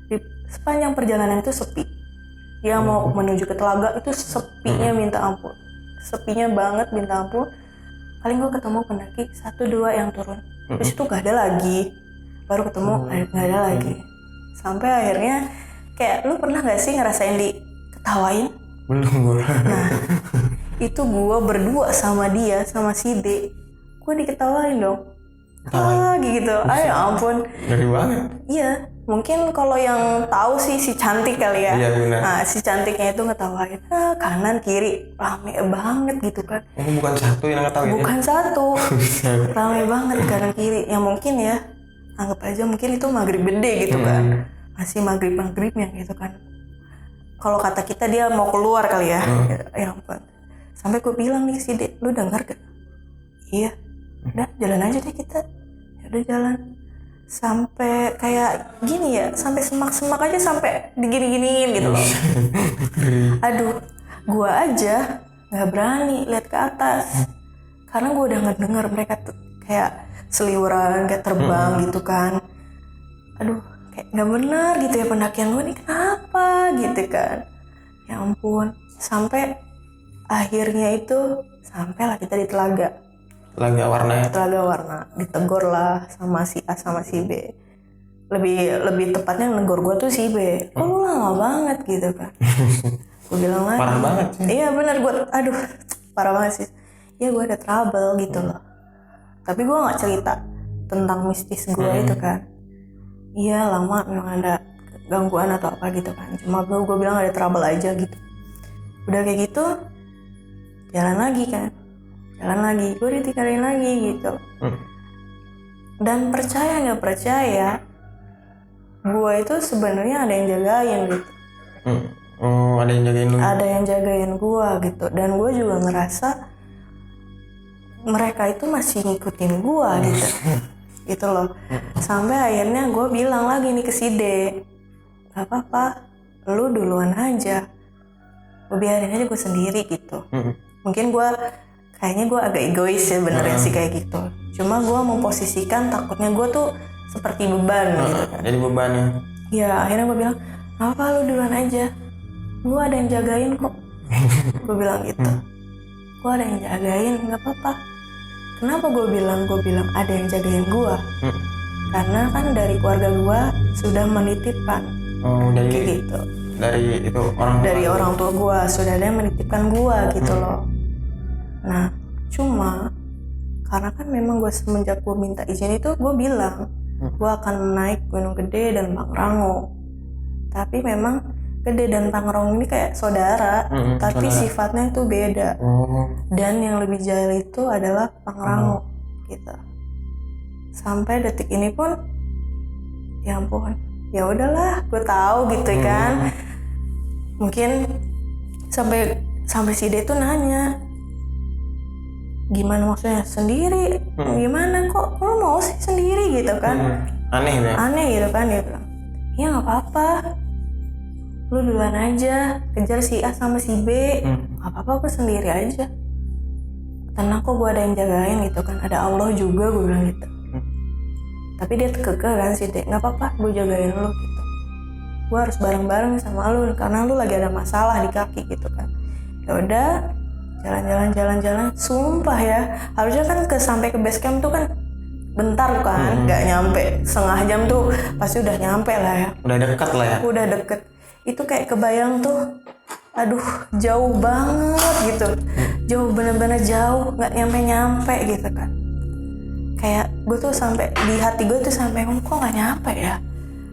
Di sepanjang perjalanan itu sepi. Dia mau menuju ke telaga itu sepinya minta ampun, sepinya banget minta ampun. Paling gue ketemu pendaki 1-2 yang turun, terus itu gak ada lagi, baru ketemu gak ada lagi. Sampai akhirnya kayak, lu pernah gak sih ngerasain diketawain? Belum. Nah itu gue berdua sama dia sama si D, gue diketawain dong. Gitu. Ya ampun. Ngeri banget. Iya, mungkin kalau yang tahu sih si cantik kali ya. Iya, benar. Nah, si cantiknya itu ngetawain, kanan kiri rame banget gitu kan. Bukan satu yang ngetawain. Bukan satu. Rame banget kanan kiri. Yang mungkin ya, anggap aja mungkin itu maghrib gede gitu kan. Masih maghribnya gitu kan. Kalau kata kita dia mau keluar kali ya. Ya ampun. Sampai gue bilang nih si D, lu dengar gak? Iya. Udah jalan aja deh kita. Ya udah jalan sampai kayak gini ya, sampai semak-semak aja, sampai digini-giniin gitu loh. Aduh, gua aja nggak berani lihat ke atas karena gua udah ngedengar mereka tuh kayak seliweran, kayak terbang gitu kan. Aduh, kayak nggak benar gitu ya pendakian gua nih, kenapa gitu kan. Ya ampun, sampai akhirnya itu sampailah kita di telaga. Telaga Warna, ditegur lah sama si A sama si B. Lebih tepatnya negor gue tuh si B. Kok lu lama banget gitu kan. Gue bilang lagi. Parah banget sih. Iya benar, gue aduh parah banget sih. Ya gue ada trouble gitu loh. Tapi gue gak cerita tentang mistis gue itu kan. Iya lama memang ada gangguan atau apa gitu kan. Cuma gue bilang ada trouble aja gitu. Udah kayak gitu, jalan lagi, gue ditinggalin lagi gitu. Dan percaya nggak percaya, gue itu sebenarnya ada yang jagain gitu. Ada yang jagain lu? Ada yang jagain gue gitu. Dan gue juga ngerasa mereka itu masih ngikutin gue gitu. Gitu loh. Sampai akhirnya gue bilang lagi nih ke si D, gak apa-apa, lu duluan aja, gue biarin aja gue sendiri gitu. Mungkin kayaknya gue agak egois ya benernya sih kayak gitu. Cuma gue memposisikan takutnya gue tuh seperti beban gitu kan. Jadi beban ya? Ya akhirnya gue bilang, apa lu duluan aja, gue ada yang jagain kok. Gue bilang gitu. Gue ada yang jagain, gak apa-apa. Kenapa gue bilang ada yang jagain gue? Karena kan dari keluarga gue sudah menitipkan. Kayak gitu. Dari orang tua gue sudah ada yang menitipkan gue gitu loh. Nah, cuma karena kan memang gue semenjak gue minta izin itu gue bilang gue akan naik Gunung Gede dan Pangrango. Tapi memang Gede dan Pangrango ini kayak saudara, tapi sifatnya itu beda. Dan yang lebih jauh itu adalah Pangrango gitu. Sampai detik ini pun, ya ampun, ya udahlah, gue tahu gitu kan. Mungkin sampai si D tuh nanya, gimana maksudnya sendiri? Gimana kok lo mau sih sendiri gitu kan? Aneh gitu kan. Dia bilang, ya nggak apa-apa, lu duluan aja, kejar si A sama si B, nggak apa-apa, gue sendiri aja, tenang kok, gue ada yang jagain gitu kan, ada Allah juga, gue bilang gitu. Tapi dia kekeh kan si D, nggak apa-apa, gue jagain lu gitu. gue harus bareng-bareng sama lu karena lu lagi ada masalah di kaki gitu kan. Ya udah, jalan-jalan, sumpah ya, harusnya kan sampai ke base camp tuh kan bentar kan, nggak nyampe setengah jam tuh pasti udah nyampe lah ya. Udah dekat lah ya. Udah deket. Itu kayak kebayang tuh, aduh jauh banget gitu, jauh bener-bener jauh, nggak nyampe gitu kan. Kayak gue tuh sampai di hati gue tuh sampai kok nggak nyampe ya,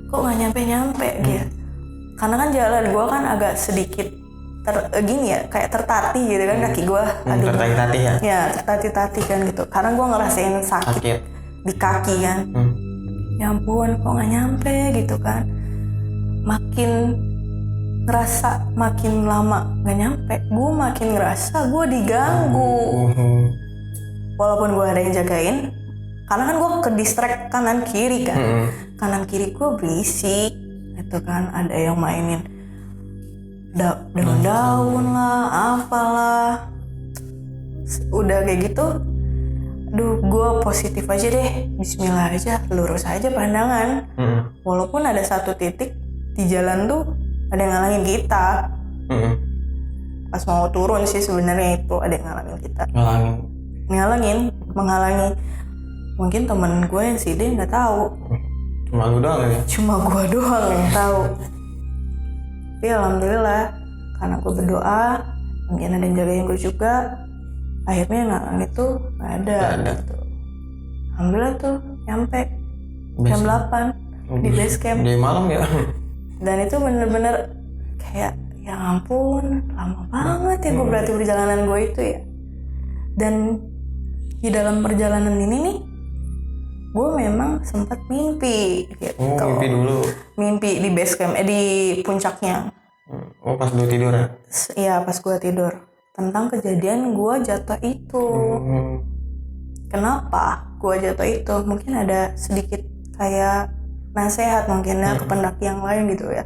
kok nggak nyampe gitu. Karena kan jalan gue kan agak sedikit gini ya, kayak tertatih gitu kan kaki gue. Aduh, tertatih ya? Ya tertatih kan gitu. Karena gue ngerasain sakit di kaki kan. Ya ampun, kok nggak nyampe gitu kan. Makin ngerasa makin lama nggak nyampe, gue makin ngerasa gue diganggu. Walaupun gue ada yang jagain, karena kan gue ke distract kanan kiri kan. Kanan kiri gue berisik gitu kan, ada yang mainin daun-daun lah, apalah. Udah kayak gitu, aduh gue positif aja deh, bismillah aja, lurus aja pandangan. Walaupun ada satu titik di jalan tuh ada yang ngalangin kita. Pas mau turun sih sebenarnya itu ada yang ngalangin kita. Menghalangi. Mungkin temen gue yang si D nggak tahu. Cuma lu doang ya? Cuma gue doang yang tahu. Tapi alhamdulillah karena gue berdoa, mungkin ada yang jagain gue juga, akhirnya ngalang itu nggak ada. Gitu. Alhamdulillah tuh nyampe jam 8 di base camp. Di malam ya. Dan itu bener-bener kayak ya ampun lama banget ya gue berarti perjalanan gue itu ya. Dan di dalam perjalanan ini nih gue memang sempat mimpi gitu. Mimpi dulu. Mimpi di base camp, di puncaknya. Pas lu tidur ya? Iya pas gue tidur. Tentang kejadian gue jatuh itu. Kenapa gue jatuh itu? Mungkin ada sedikit kayak nasihat mungkin ya ke pendaki yang lain gitu ya.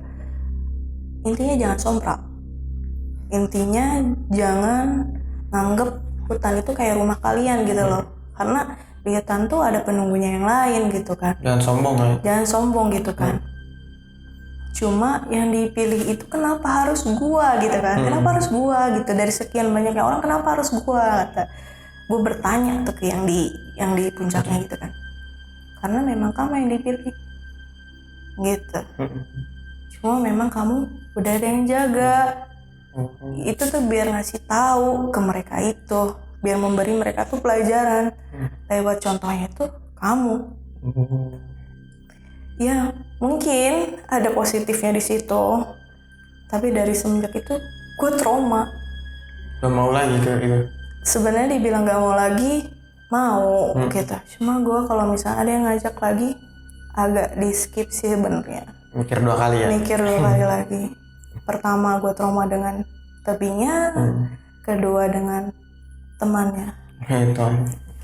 Intinya jangan sompral. Intinya jangan nganggep hutan itu kayak rumah kalian gitu loh. Karena di hutan tuh ada penunggunya yang lain gitu kan. Jangan sombong ya. Jangan sombong gitu kan. Cuma yang dipilih itu kenapa harus gua gitu kan. Kenapa harus gua gitu. Dari sekian banyaknya orang kenapa harus gua kata. Gue bertanya tuh ke yang di puncaknya gitu kan. Karena memang kamu yang dipilih. Gitu. Cuma memang kamu udah ada yang jaga. Itu tuh biar ngasih tahu ke mereka itu, biar memberi mereka tuh pelajaran. Lewat contohnya tuh kamu. Ya mungkin ada positifnya di situ, tapi dari semenjak itu gue trauma. Gak mau lagi gitu. Sebenarnya dibilang gak mau lagi, mau gitu. Cuma gue kalau misalnya ada yang ngajak lagi, agak di skip sih sebenarnya. Mikir 2 kali ya? Mikir 2 kali lagi. Pertama gue trauma dengan tebinya, kedua dengan temannya.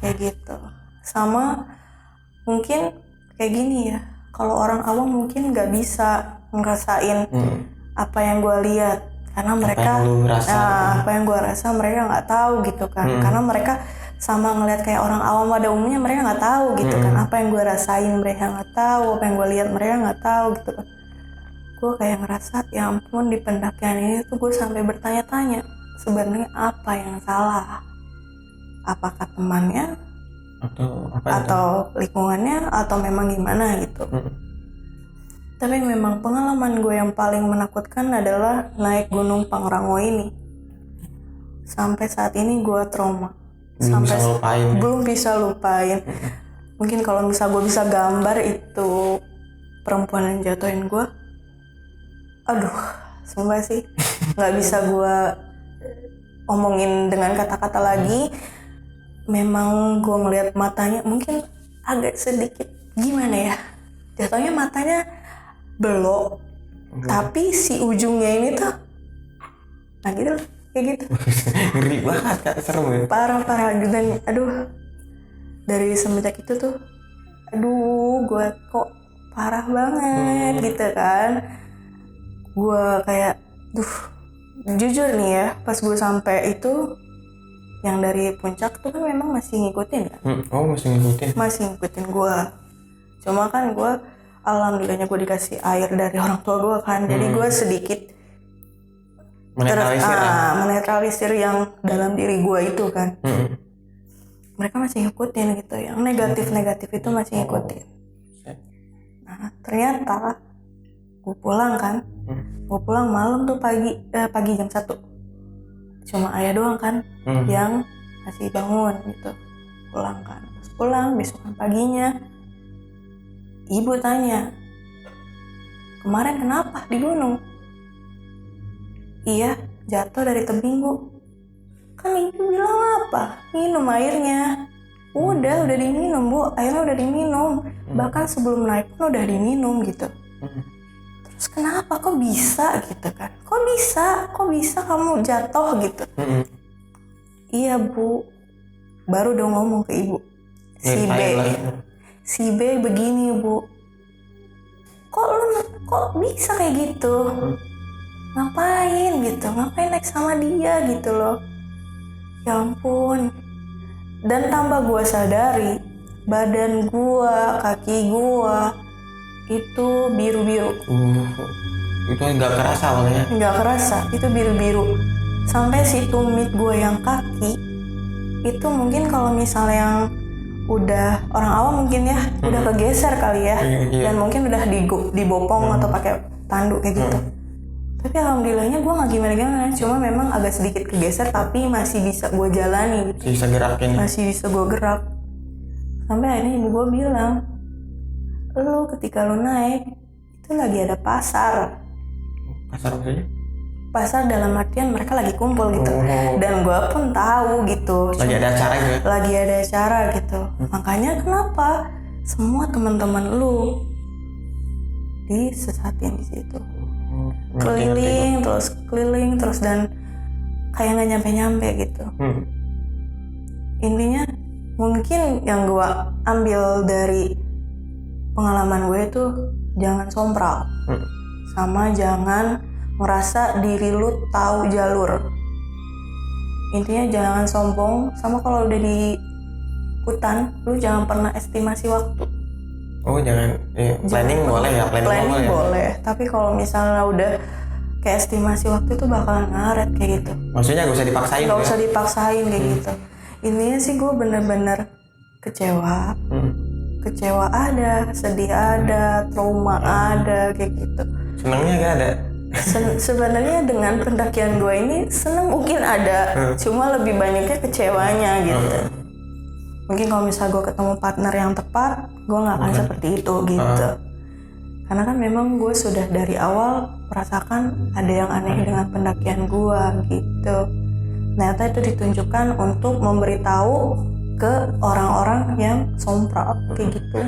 Kayak gitu. Sama mungkin kayak gini ya, kalau orang awam mungkin nggak bisa ngerasain apa yang gue lihat, karena mereka apa yang gue rasa mereka nggak tahu gitu kan. Karena mereka sama ngelihat kayak orang awam pada umumnya, mereka nggak tahu gitu kan. Apa yang gue rasain mereka nggak tahu, apa yang gue lihat mereka nggak tahu gitu kan. Gue kayak ngerasa ya ampun di pendakian ini tuh gue sampai bertanya-tanya sebenarnya apa yang salah, apakah temannya atau lingkungannya atau memang gimana gitu. Tapi memang pengalaman gue yang paling menakutkan adalah naik Gunung Pangrango ini. Sampai saat ini gue trauma. Belum bisa lupain. Mungkin kalau misal gue bisa gambar itu perempuan yang jatuhin gue, aduh sumpah sih nggak bisa gue omongin dengan kata-kata lagi. Memang gue ngeliat matanya mungkin agak sedikit gimana ya, jatuhnya matanya belok, tapi si ujungnya ini tuh nah gitu loh, kayak gitu. Ngeri banget Kak, serem ya? Parah dan aduh dari semenjak itu tuh aduh gue kok parah banget gitu kan. Gue kayak jujur nih ya, pas gue sampai itu yang dari puncak tuh kan memang masih ngikutin kan. Masih ngikutin? Masih ngikutin gue. Cuma kan gue alhamdulillahnya gue dikasih air dari orang tua gue kan, jadi gue sedikit menetralisir yang dalam diri gue itu kan. Mereka masih ngikutin gitu, yang negatif itu masih ngikutin. Nah ternyata gue pulang kan, gue pulang malam tuh pagi jam 1, cuma ayah doang kan yang masih bangun gitu. Pulang kan, pulang besokan paginya ibu tanya, kemarin kenapa di gunung? Iya, jatuh dari tebing bu. Kan ibu bilang apa? Minum airnya. Udah diminum bu, airnya udah diminum. Bahkan sebelum naik pun udah diminum gitu. Terus kenapa? Kok bisa gitu kan? Kok bisa kamu jatuh gitu? Iya bu, baru dong ngomong ke ibu. Si B begini bu. Kok bisa kayak gitu? Ngapain gitu? Ngapain naik sama dia gitu loh? Ya ampun. Dan tambah gue sadari, badan gue, kaki gue itu biru-biru. Itu nggak kerasa awalnya? Nggak kerasa, itu biru-biru. Sampai si tumit gue yang kaki, itu mungkin kalau misalnya yang udah orang awam mungkin ya, udah kegeser kali ya. Dan mungkin udah dibopong atau pakai tanduk kayak gitu. Tapi alhamdulillahnya gue gak gimana-gimana, cuma memang agak sedikit kegeser tapi masih bisa gue jalani gitu. Bisa gerakin. Masih bisa gue gerak. Sampai akhirnya ibu gue bilang, lu ketika lu naik itu lagi ada pasar. Pasar maksudnya? Pasar dalam artian mereka lagi kumpul gitu. Dan gue pun tahu gitu. Lagi ada acara gitu ya? Lagi ada acara gitu. Makanya kenapa semua teman-teman lu disesatin di situ. Keliling terus dan kayak nggak nyampe gitu. Intinya mungkin yang gue ambil dari pengalaman gue itu jangan sompral, sama jangan merasa diri lu tahu jalur. Intinya jangan sombong, sama kalau udah di hutan lu jangan pernah estimasi waktu. Jangan planning boleh ya, planning boleh. Tapi kalau misalnya udah kayak estimasi waktu itu bakalan ngaret kayak gitu. Maksudnya gak usah dipaksain? Gak usah dipaksain kayak gitu. Intinya sih gue bener-bener kecewa. Kecewa ada, sedih ada, trauma ada kayak gitu. Senengnya gak ada? Sebenarnya dengan pendakian gue ini seneng mungkin ada, cuma lebih banyaknya kecewanya gitu. Mungkin kalau misalnya gue ketemu partner yang tepat, gue gak akan seperti itu gitu. Karena kan memang gue sudah dari awal merasakan ada yang aneh dengan pendakian gue gitu. Ternyata itu ditunjukkan untuk memberitahu ke orang-orang yang sompral kayak gitu.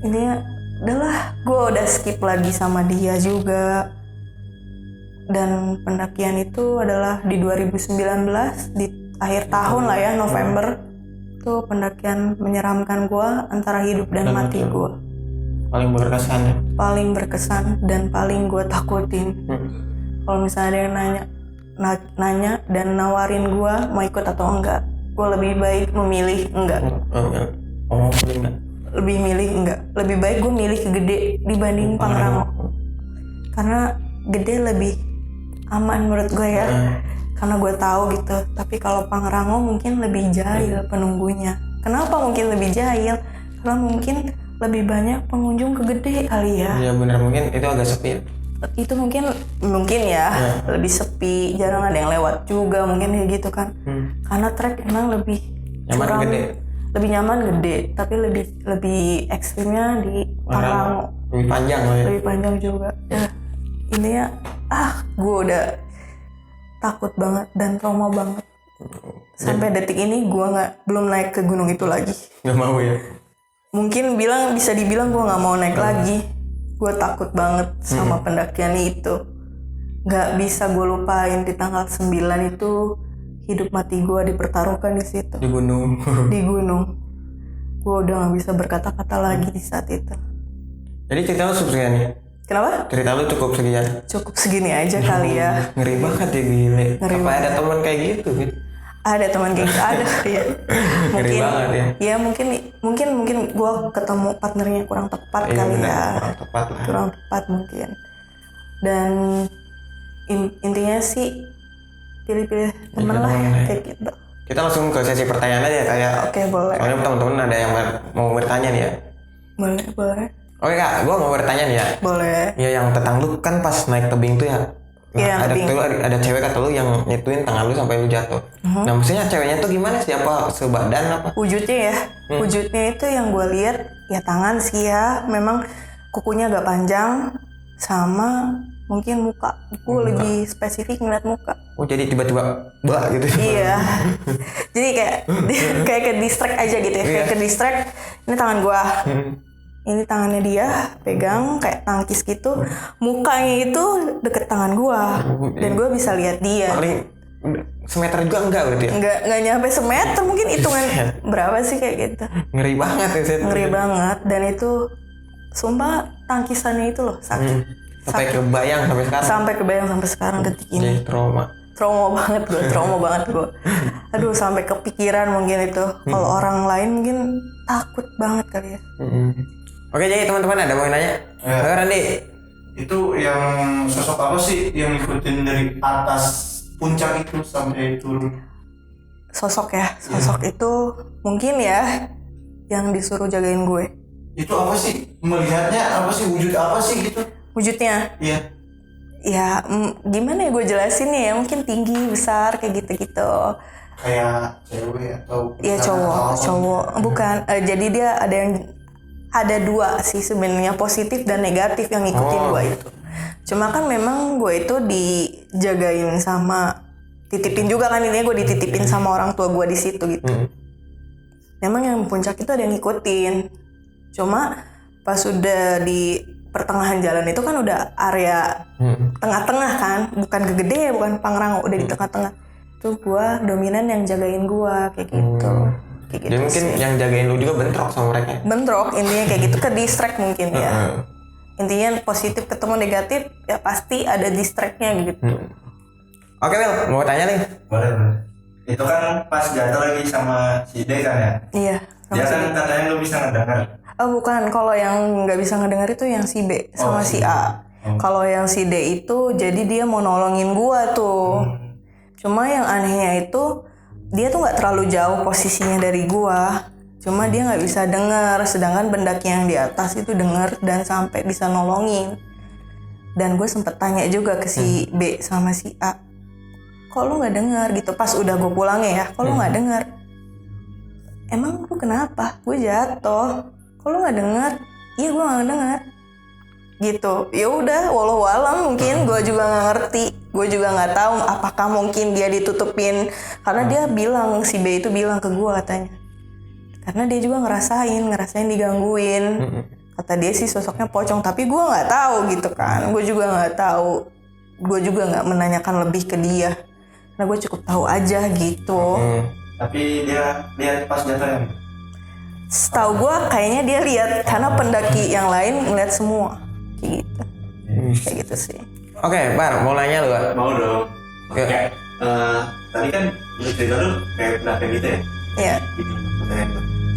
Ini adalah gue udah skip lagi sama dia juga. Dan pendakian itu adalah di 2019, di akhir tahun lah ya, November. Itu pendakian menyeramkan gue antara hidup dan mati gue. Paling berkesan ya? Paling berkesan dan paling gue takutin. Kalau misalnya ada yang nanya dan nawarin gue mau ikut atau enggak, gue lebih baik memilih enggak. Lebih milih enggak. Lebih baik gue milih ke Gede dibanding Pangrango. Karena Gede lebih aman menurut gue ya. Karena gue tahu gitu. Tapi kalau Pangrango mungkin lebih jahil penunggunya. Kenapa mungkin lebih jahil? Karena mungkin lebih banyak pengunjung ke Gede kali ya. Iya benar, mungkin itu agak sepi. Itu mungkin ya lebih sepi, jarang ada yang lewat juga mungkin kayak gitu kan. Karena trek emang lebih nyaman curam, Gede. Lebih nyaman Gede, tapi lebih ekstrimnya di Pangrango. Lebih panjang loh ya. Lebih panjang juga. Intinya gue udah takut banget dan trauma banget. Sampai detik ini gue belum naik ke gunung itu lagi. Gak mau ya? Mungkin bisa dibilang gue gak mau naik lagi. Gue takut banget sama pendakian itu. Gak bisa gue lupain di tanggal 9 itu hidup mati gue dipertaruhkan di situ. Di gunung. Di gunung. Gue udah gak bisa berkata-kata lagi di saat itu. Jadi cerita lu seperti ini? Kenapa? Cerita lu cukup sekian? Cukup segini aja kali ya. Ngeri banget ya, gile. Apa ada teman kayak gitu? Ada teman kayak gitu, ada ya. Ngeri banget ya. Ya mungkin gue ketemu partnernya kurang tepat kali benar, ya. kurang tepat lah. Kurang tepat mungkin. Dan intinya sih pilih-pilih temen lah kayak gitu. Kita langsung ke sesi pertanyaan aja kayak. Oke, boleh. Soalnya teman-teman ada yang mau bertanya nih ya. Boleh. Oke Kak, gue mau bertanya nih ya. Boleh. Ya yang tentang lu kan pas naik tebing tuh ya. Iya, ada cewek kata lu yang nyituin tangan lu sampai lu jatuh. Nah maksudnya ceweknya tuh gimana sih? Apa sebadan apa? Wujudnya ya, wujudnya itu yang gue lihat ya tangan sih ya, memang kukunya agak panjang sama mungkin muka. Gue lebih spesifik ngeliat muka. Oh jadi tiba-tiba gitu. Iya. Jadi kayak ke distract aja gitu ya, kayak ke distract. Ini tangan gue. Ini tangannya dia pegang kayak tangkis gitu, mukanya itu deket tangan gua dan gua bisa lihat dia. Paling semeter juga enggak berarti ya? Nggak nyampe semeter, mungkin hitungan berapa sih kayak gitu. Ngeri banget ya Set. Ngeri banget, dan itu sumpah tangkisannya itu loh sakit. Sampai kebayang sampai sekarang. Sampai kebayang sampai sekarang detik ini. Jadi trauma Banget gue. Aduh, sampai kepikiran mungkin itu. Kalau orang lain mungkin takut banget kali ya. Oke, jadi teman-teman ada mau nanya? Ya. Randy, itu yang sosok apa sih yang ngikutin dari atas puncak itu sampai turun? Sosok itu mungkin ya yang disuruh jagain gue. Itu apa sih? Melihatnya apa sih? Wujud apa sih gitu? Wujudnya? Iya. Ya gimana ya gue jelasin ya, mungkin tinggi, besar, kayak gitu-gitu. Kayak cewek atau? Iya, cowok. Bukan, jadi dia ada dua sih sebenarnya, positif dan negatif yang ngikutin gue itu. Cuma kan memang gue itu dijagain sama titipin juga kan, ini gue dititipin sama orang tua gue di situ gitu. Memang yang puncak itu ada yang ngikutin. Cuma pas udah di pertengahan jalan itu kan udah area tengah-tengah kan, bukan Gegede, bukan Pangrango, udah di tengah-tengah. Tuh gue dominan yang jagain gue kayak gitu. Kayak gitu. Jadi mungkin sih. yang jagain lu juga bentrok sama mereka. Bentrok intinya kayak gitu, ke distract mungkin ya. Intinya positif ketemu negatif ya pasti ada distractnya gitu. Oke Will, mau tanya nih. Boleh. Itu kan pas jatuh lagi sama si D kan ya? Iya. Dia kan katanya lu bisa ngedengar. Oh bukan, kalau yang nggak bisa ngedengar itu yang si B sama si A. Kalau yang si D itu jadi dia mau nolongin gua tuh. Cuma yang anehnya itu dia tuh nggak terlalu jauh posisinya dari gua, cuma dia nggak bisa dengar, sedangkan pendaki yang di atas itu dengar dan sampai bisa nolongin. Dan gue sempet tanya juga ke si B sama si A, kok lu nggak dengar gitu pas udah gue pulangnya ya, kok lu nggak dengar? Emang lu kenapa? Gue jatuh, kok lu nggak dengar? Iya gue nggak dengar. Gitu, ya udah, walau alam mungkin gue juga nggak ngerti. Gue juga nggak tahu apakah mungkin dia ditutupin, karena dia bilang, si B itu bilang ke gue katanya, karena dia juga ngerasain digangguin. Kata dia sih sosoknya pocong, tapi gue nggak tahu gitu kan. Gue juga nggak tahu, gue juga nggak menanyakan lebih ke dia. Nah gue cukup tahu aja gitu. Tapi dia lihat pas jatuhnya. Setahu gue kayaknya dia lihat, karena pendaki yang lain ngeliat semua kayak gitu. Kayak gitu sih. Oke, Bar, mau nanya lu, Bar? Mau dong. Oke. Tadi kan lu cerita lu kayak pendakian gitu ya? Iya. Gitu.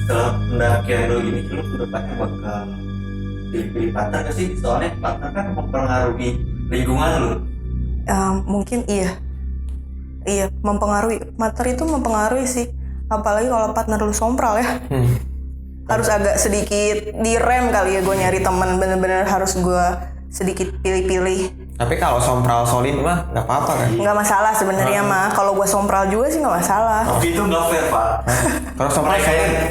Setelah pendakian lu ini, lu kedepannya bakal pilih partner gak sih? Soalnya partner kan mempengaruhi lingkungan lu. Mungkin iya, mempengaruhi. Materi itu mempengaruhi sih, apalagi kalau partner lu sompral ya. Harus agak sedikit direm kali ya, gue nyari teman bener-bener harus gue sedikit pilih-pilih. Tapi kalau sompral solid mah nggak apa-apa kan? Nggak masalah sebenarnya mah. Kalau gue sompral juga sih nggak masalah. Tapi itu nggak fair pak. Kalau sompral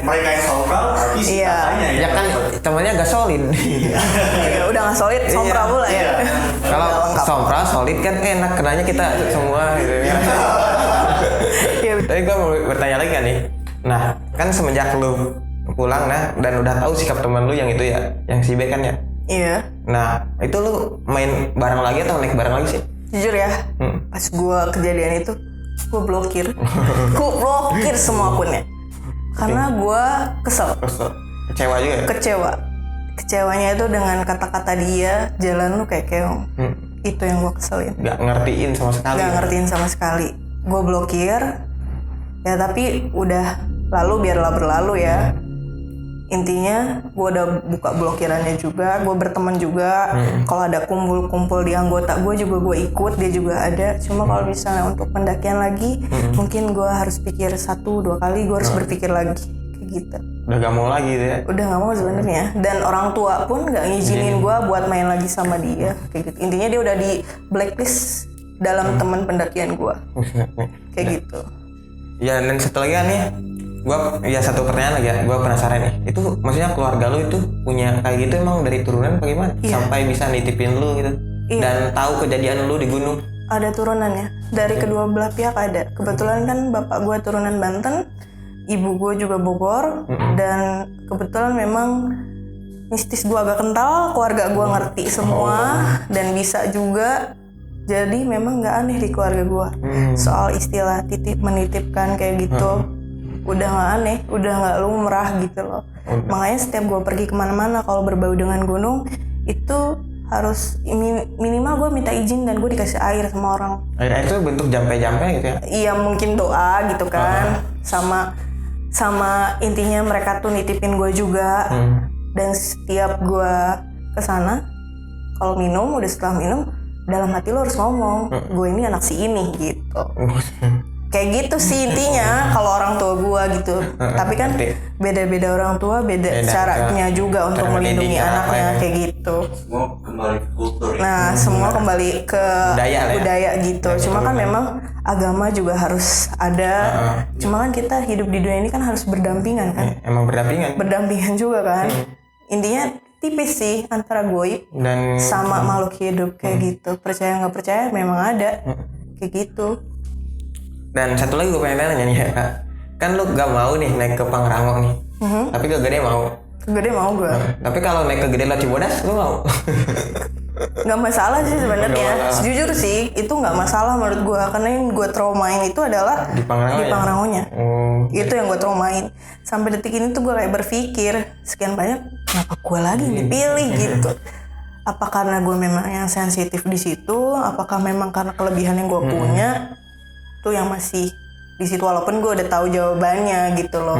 mereka yang sompral, tapi si Iya. katanya ya kan temennya nggak solid. Ya, udah nggak solid, sompral pula ya. Kalau sompral solid kan enak, kenanya kita semua gitu. Ya, Tapi gue mau bertanya lagi kan nih. Nah, kan semenjak lu pulang dan udah tahu sikap teman lu yang itu ya, yang si B kan ya. iya. Nah, itu lu main bareng lagi atau naik bareng lagi sih? Jujur ya, pas gue kejadian itu, gue blokir. Gue blokir semua akunnya. Karena gue kesel. Kecewa juga ya? Kecewanya itu dengan kata-kata dia, jalan lu kayak keong. Itu yang gue keselin. Gak ngertiin sama sekali. Gak ngertiin sama sekali. Gue blokir. Ya tapi udah lalu biarlah berlalu ya. Intinya gue udah buka blokirannya juga, gue berteman juga. Kalau ada kumpul-kumpul di anggota gue juga gue ikut, dia juga ada. Cuma kalau misalnya untuk pendakian lagi, mungkin gue harus pikir 1-2 kali, gue harus berpikir lagi kayak gitu. Udah gak mau lagi gitu ya. Udah nggak mau sebenarnya, dan orang tua pun nggak ngizinin gue buat main lagi sama dia kayak gitu. Intinya dia udah di blacklist dalam teman pendakian gue kayak gitu. Ya, dan satu lagi kan nih, satu pertanyaan lagi ya, gue penasaran nih. Itu maksudnya keluarga lu itu punya kayak gitu emang dari turunan bagaimana? Iya. Sampai bisa nitipin lu gitu. Iya. Dan tahu kejadian lu di gunung. Ada turunannya dari kedua belah pihak ada. Kebetulan kan bapak gue turunan Banten, ibu gue juga Bogor, dan kebetulan memang mistis gue agak kental, keluarga gue ngerti semua dan bisa juga. Jadi memang nggak aneh di keluarga gue soal istilah titip menitipkan kayak gitu. Udah nggak aneh, udah nggak lumrah gitu loh. Makanya setiap gue pergi kemana-mana kalau berbau dengan gunung itu harus minimal gue minta izin dan gue dikasih air sama orang. Air itu bentuk jampe-jampe gitu ya? Iya mungkin doa gitu kan, sama intinya mereka tuh nitipin gue juga. Dan setiap gue kesana kalau minum, udah setelah minum dalam hati lo harus ngomong, gue ini anak si ini gitu. Kayak gitu sih intinya kalau orang tua gue gitu. Tapi kan beda-beda orang tua, beda caranya juga untuk melindungi anaknya kayak gitu. Semua kembali ke kultur. Nah semua kembali ke budaya gitu. Cuma kan memang agama juga harus ada. Cuma kan kita hidup di dunia ini kan harus berdampingan kan. Emang berdampingan. Berdampingan juga kan. Intinya tipis sih antara goib dan sama makhluk hidup kayak gitu. Percaya nggak percaya memang ada kayak gitu. Dan satu lagi gue pengen nanya nih ya Kak, kan lu gak mau nih naik ke Pangrango nih, tapi ke Gede mau. Ke Gede mau gue. Tapi kalau naik ke Gede Lewat Cibodas lu mau? Nggak masalah sih sebenarnya. Jujur sih itu nggak masalah menurut gue, karena yang gue traumain itu adalah Di Pangrangonya. Itu yang gue traumain. Sampai detik ini tuh gue kayak berpikir sekian banyak, kenapa gue lagi yang dipilih gitu? Apa karena gue memang yang sensitif di situ? Apakah memang karena kelebihan yang gue punya? Tuh yang masih di situ, walaupun gue udah tahu jawabannya gitu loh.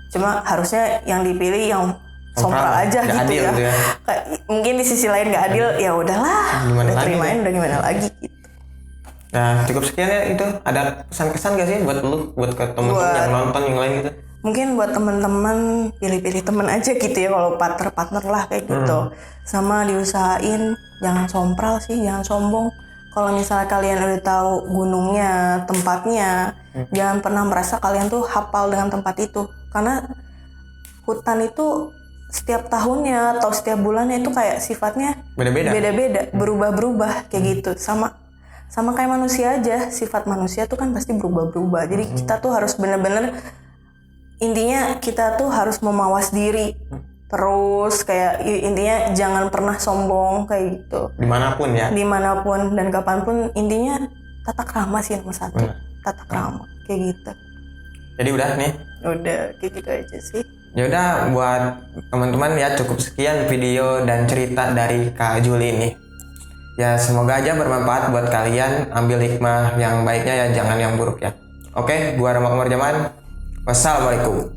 Cuma harusnya yang dipilih yang sompral aja gitu adil ya. Gitu ya. Kayak, mungkin di sisi lain nggak adil, ya udahlah, udah terimain udah gimana lagi gitu. Nah cukup sekian ya, itu ada pesan-kesan gak sih buat lu, buat ke temen-temen yang nonton yang lain gitu? Mungkin buat teman-teman pilih-pilih teman aja gitu ya, kalau partner lah kayak gitu. Sama diusahain jangan sompral sih, jangan sombong. Kalau misalnya kalian udah tahu gunungnya, tempatnya, jangan pernah merasa kalian tuh hafal dengan tempat itu. Karena hutan itu setiap tahunnya atau setiap bulannya itu kayak sifatnya beda-beda, berubah-berubah kayak gitu. Sama kayak manusia aja, sifat manusia tuh kan pasti berubah-berubah. Jadi kita tuh harus bener-bener, intinya kita tuh harus memawas diri. Terus kayak intinya jangan pernah sombong kayak gitu. Dimanapun ya. Dimanapun dan kapanpun, intinya tata krama sih nomor satu. Tata krama kayak gitu. Jadi udah nih. Udah kayak gitu aja sih. Ya udah buat teman-teman ya, cukup sekian video dan cerita dari Kak Juli ini. Ya semoga aja bermanfaat buat kalian, ambil hikmah yang baiknya ya, jangan yang buruk ya. Oke, gua Rama Komarjaman. Wassalamualaikum.